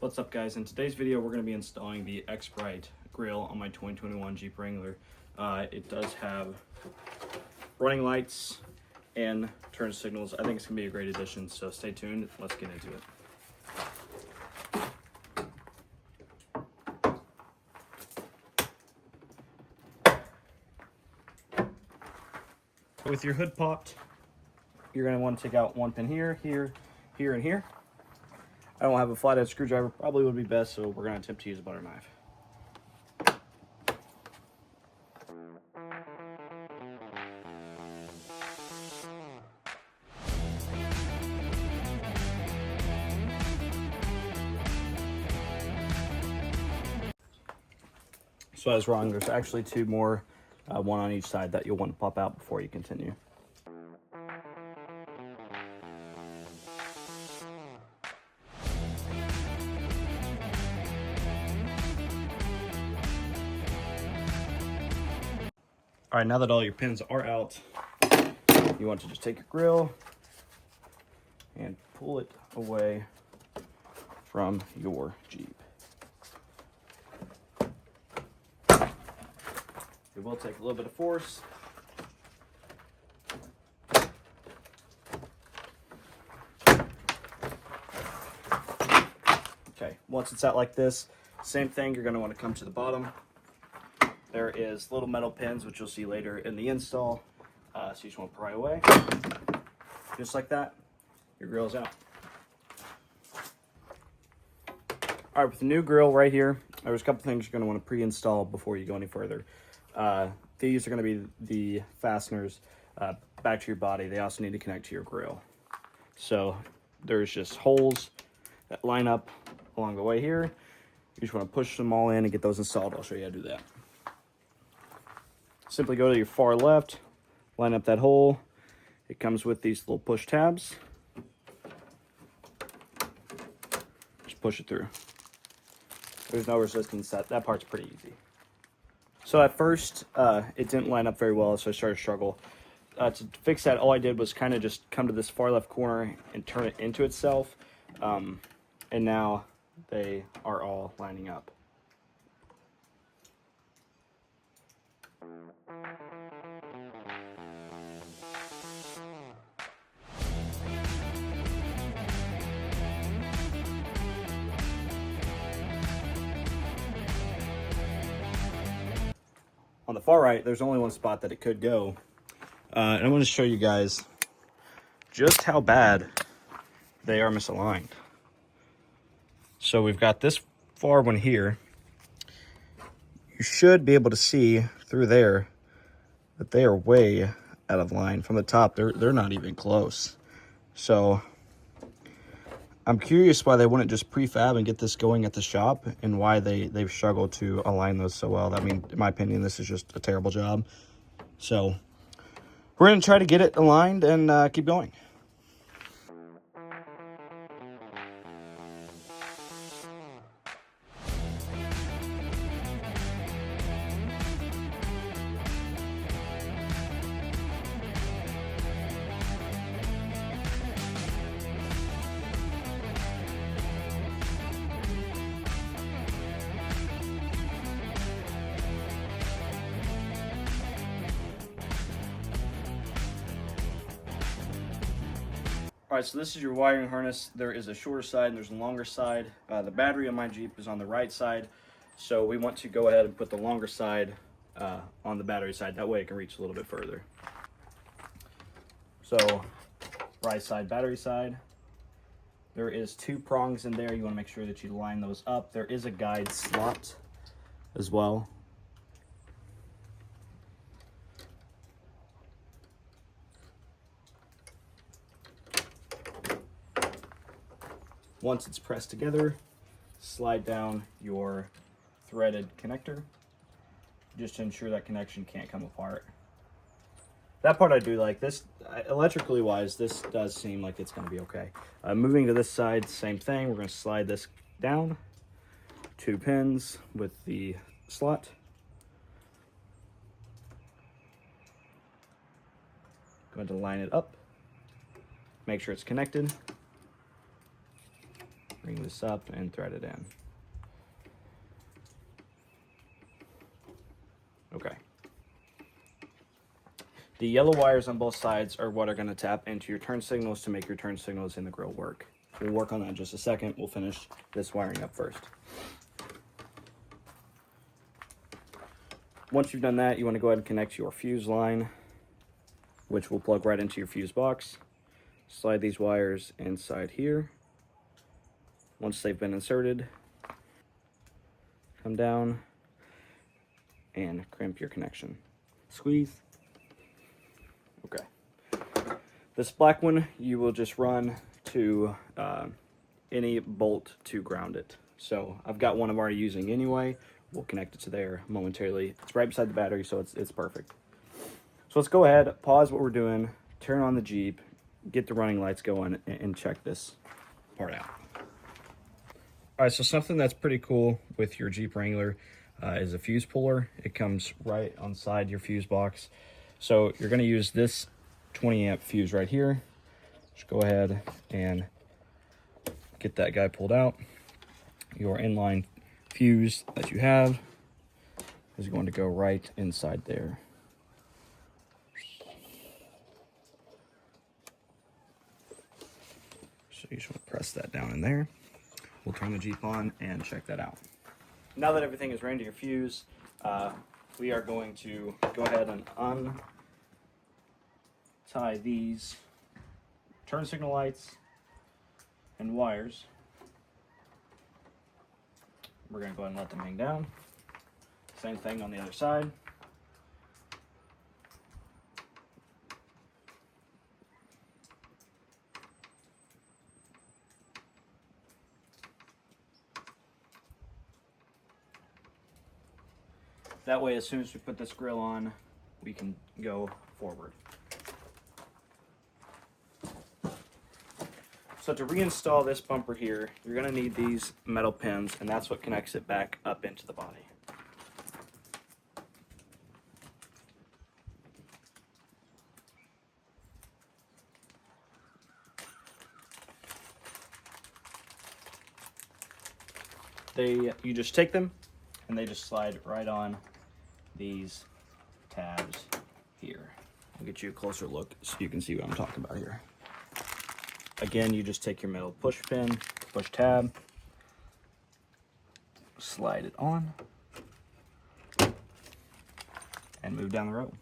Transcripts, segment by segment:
What's up, guys? In today's video we're going to be installing the Xprite grill on my 2021 Jeep Wrangler. It does have running lights and turn signals. I think it's going to be a great addition, so stay tuned. Let's get into it. With your hood popped, you're going to want to take out one pin here, here, here, and here. I don't have a flathead screwdriver, probably would be best, so we're going to attempt to use a butter knife. So I was wrong, there's actually two more, one on each side that you'll want to pop out before you continue. All right, now that all your pins are out, you want to just take your grill and pull it away from your Jeep. It will take a little bit of force. Okay, once it's out like this, same thing, you're going to want to come to the bottom. There is little metal pins, which you'll see later in the install. So you just want to pry away. Just like that, your grill's out. All right, with the new grill right here, there's a couple things you're going to want to pre-install before you go any further. These are going to be the fasteners back to your body. They also need to connect to your grill. So there's just holes that line up along the way here. You just want to push them all in and get those installed. I'll show you how to do that. Simply go to your far left, line up that hole. It comes with these little push tabs. Just push it through. There's no resistance. That part's pretty easy. So at first, it didn't line up very well, so I started to struggle. To fix that, all I did was kind of just come to this far left corner and turn it into itself. And now they are all lining up. On the far right, there's only one spot that it could go. And I'm going to show you guys just how bad they are misaligned. So we've got this far one here. You should be able to see through there that they are way out of line. From the top, they're not even close. So I'm curious why they wouldn't just prefab and get this going at the shop, and why they've struggled to align those so well. I mean, in my opinion, this is just a terrible job. So we're going to try to get it aligned and keep going. All right, so this is your wiring harness. There is a shorter side and there's a longer side. The battery on my Jeep is on the right side, so we want to go ahead and put the longer side on the battery side. That way it can reach a little bit further. So right side, battery side. There is two prongs in there. You want to make sure that you line those up. There is a guide slot as well. Once it's pressed together, slide down your threaded connector just to ensure that connection can't come apart. That part I do like. This, electrically wise, this does seem like it's going to be okay. Moving to this side, same thing. We're going to slide this down. 2 pins with the slot. Going to line it up. Make sure it's connected. bring this up and thread it in. Okay. The yellow wires on both sides are what are going to tap into your turn signals to make your turn signals in the grill work. We'll work on that in just a second. We'll finish this wiring up first. Once you've done that, you want to go ahead and connect your fuse line, which will plug right into your fuse box. Slide these wires inside here. Once they've been inserted, come down and crimp your connection. Squeeze. Okay. This black one, you will just run to any bolt to ground it. So I've got one I'm already using anyway. We'll connect it to there momentarily. It's right beside the battery, so it's perfect. So let's go ahead, pause what we're doing, turn on the Jeep, get the running lights going, and check this part out. All right, so something that's pretty cool with your Jeep Wrangler is a fuse puller. It comes right on side your fuse box. So you're gonna use this 20 amp fuse right here. Just go ahead and get that guy pulled out. Your inline fuse that you have is going to go right inside there. So you just want to press that down in there. We'll turn the Jeep on and check that out. Now that everything is ran to your fuse, we are going to go ahead and untie these turn signal lights and wires. We're going to go ahead and let them hang down. Same thing on the other side. That way, as soon as we put this grill on, we can go forward. So to reinstall this bumper here, you're going to need these metal pins, and that's what connects it back up into the body. You just take them, and they just slide right on these tabs here. I'll get you a closer look so you can see what I'm talking about here. Again, you just take your metal push pin, push tab, slide it on, and move down the road.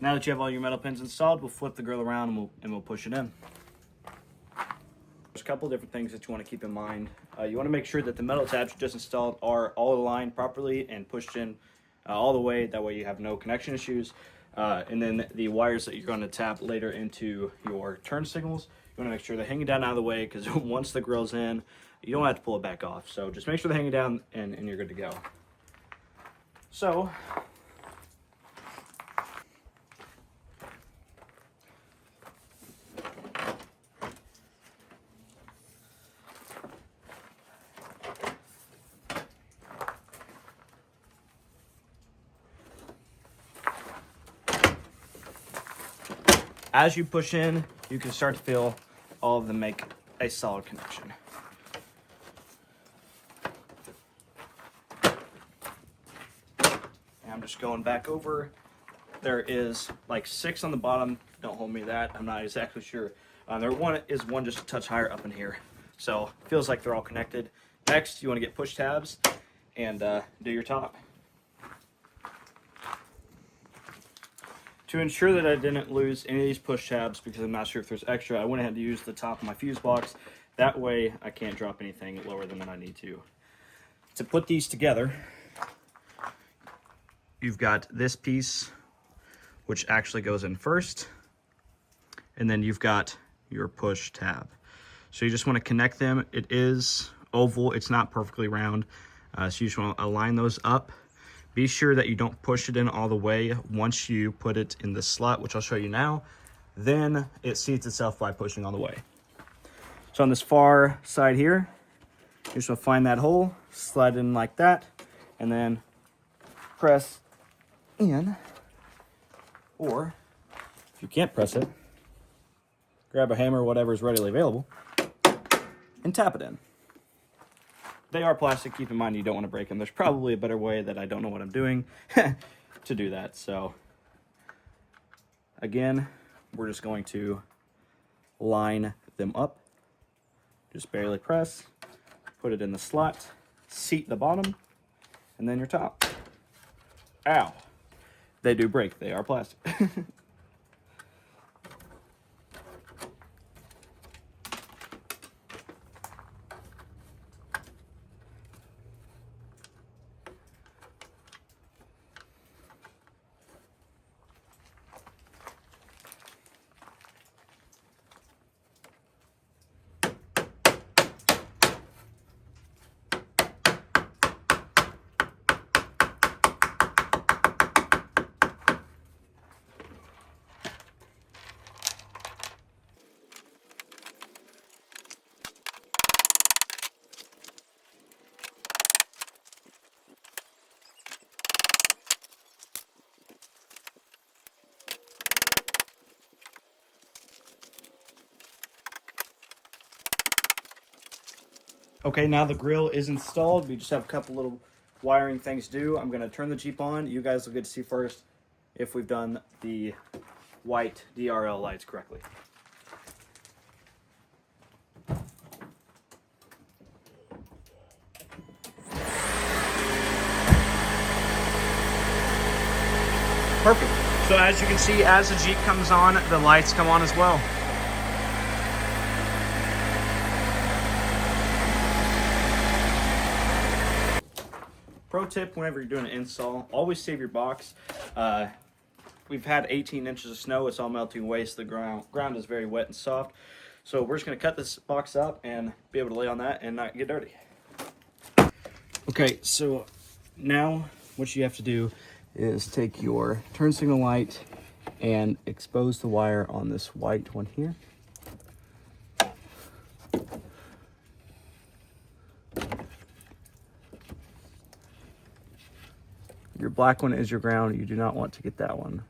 Now that you have all your metal pins installed, we'll flip the grill around and we'll push it in. There's a couple different things that you want to keep in mind. You want to make sure that the metal tabs you just installed are all aligned properly and pushed in all the way. That way you have no connection issues. And then the wires that you're going to tap later into your turn signals, you want to make sure they're hanging down out of the way, because once the grill's in, you don't have to pull it back off. So just make sure they're hanging down and you're good to go. So as you push in, you can start to feel all of them make a solid connection. And I'm just going back over. There is like 6 on the bottom. Don't hold me to that. I'm not exactly sure. There is one just a touch higher up in here. So it feels like they're all connected. Next, you want to get push tabs and do your top. To ensure that I didn't lose any of these push tabs, because I'm not sure if there's extra, I went ahead and used the top of my fuse box. That way I can't drop anything lower than I need to. To put these together, you've got this piece, which actually goes in first, and then you've got your push tab. So you just want to connect them. It is oval, it's not perfectly round, so you just want to align those up, Be sure that you don't push it in all the way. Once you put it in the slot, which I'll show you now, then it seats itself by pushing all the way. So on this far side here, you're just gonna find that hole, slide it in like that, and then press in. Or if you can't press it, grab a hammer, whatever is readily available, and tap it in. They are plastic. Keep in mind you don't want to break them. There's probably a better way that I don't know what I'm doing to do that. So again, we're just going to line them up. Just barely press, put it in the slot, seat the bottom, and then your top. Ow. They do break. They are plastic. Okay, now the grill is installed. We just have a couple little wiring things to do. I'm gonna turn the Jeep on. You guys will get to see first if we've done the white DRL lights correctly. Perfect. So as you can see, as the Jeep comes on, the lights come on as well. Pro tip, whenever you're doing an install, always save your box. We've had 18 inches of snow. It's all melting away, so the ground is very wet and soft. So we're just going to cut this box out and be able to lay on that and not get dirty. Okay, so now what you have to do is take your turn signal light and expose the wire on this white one here. Your black one is your ground. You do not want to get that one.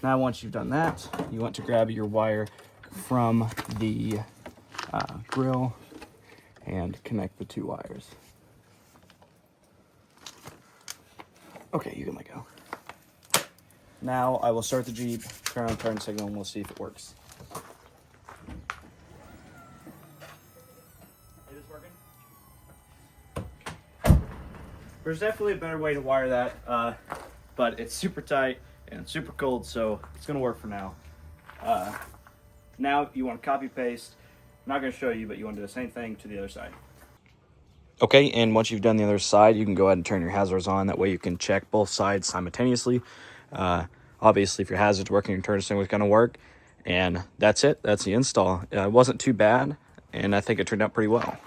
Now, once you've done that, you want to grab your wire from the grill and connect the two wires. Okay, you can let go. Now I will start the Jeep, turn on turn signal, and we'll see if it works. It is working? There's definitely a better way to wire that, but it's super tight and it's super cold, so it's gonna work for now. Now you want to copy paste. I'm not gonna show you, but you want to do the same thing to the other side. Okay, and once you've done the other side, you can go ahead and turn your hazards on. That way you can check both sides simultaneously. Obviously, if your hazard's working, your turn signal is going to work. And that's it. That's the install. It wasn't too bad, and I think it turned out pretty well.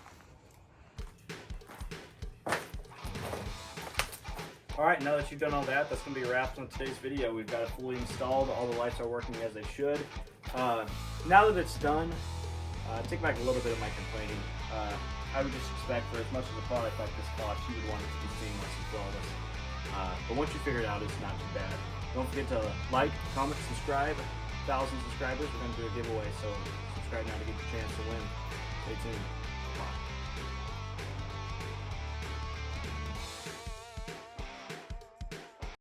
All right, now that you've done all that, that's going to be wrapped on today's video. We've got it fully installed. All the lights are working as they should. Now that it's done, take back a little bit of my complaining. I would just expect for as much as a product like this costs, you would want it to be seamless and flawless. But once you figure it out, it's not too bad. Don't forget to like, comment, subscribe. 1,000 subscribers, we're going to do a giveaway, so subscribe now to get your chance to win. Stay tuned.